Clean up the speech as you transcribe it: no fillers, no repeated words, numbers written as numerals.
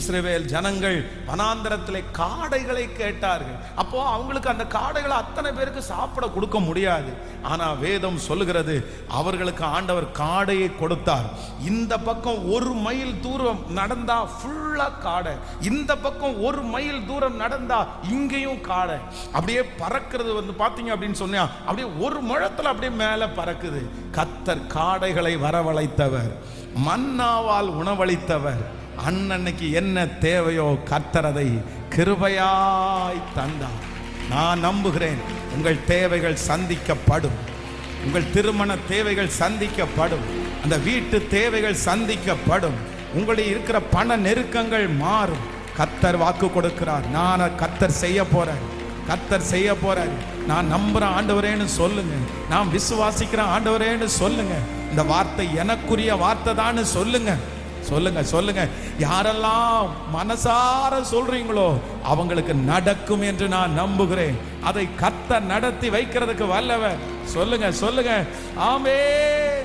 இஸ்ரவேல் ஜனங்கள் வனாந்தரத்திலே காடைகளை கேட்டார்கள். அப்போ அவங்களுக்கு அந்த காடைகளை அத்தனை பேருக்கு சாப்பிட கொடுக்க முடியாது. ஆனா வேதம் சொல்லுகிறது அவர்களுக்கு ஆண்டவர் காடையை கொடுத்தார். இந்த பக்கம் 1 மைல் தூரம் நடந்தா ஃபுல்லா காடை, இந்த பக்கம் 1 மைல் தூரம் நடந்தா இங்கேயும் காடை. அப்படியே பறக்கிறது பாத்தீங்க அப்படின்னு சொன்னா அப்படியே 1 முழத்துல அப்படியே மேல பறக்குது. கர்த்தர் காடைகளை வரவழைத்தவர், மன்னாவால் உணவளித்தவர். அன்னைக்கு என்ன தேவையோ கர்த்தர் அதை கிருபையாய் தந்தார். நான் நம்புகிறேன் உங்கள் தேவைகள் சந்திக்கப்படும், உங்கள் திருமண தேவைகள் சந்திக்கப்படும், அந்த வீட்டு தேவைகள் சந்திக்கப்படும், உங்களுடைய இருக்கிற பண நெருக்கங்கள் மாறும். கர்த்தர் வாக்கு கொடுக்கிறார். நான் கர்த்தர் செய்ய போறேன், கர்த்தர் செய்ய போறார். நான் நம்புறேன் ஆண்டவரேன்னு சொல்லுங்க, நான் விசுவாசிக்கிறேன் ஆண்டவரேன்னு சொல்லுங்க. இந்த வார்த்தை எனக்குரிய வார்த்தை தான் சொல்லுங்க, சொல்லுங்க சொல்லுங்க. யாரெல்லாம் மனசார சொல்றீங்களோ அவங்களுக்கு நடக்கும் என்று நான் நம்புகிறேன். அதை கர்த்தர் நடத்தி வைக்கிறதுக்கு வல்லவர். சொல்லுங்க சொல்லுங்க ஆமென்.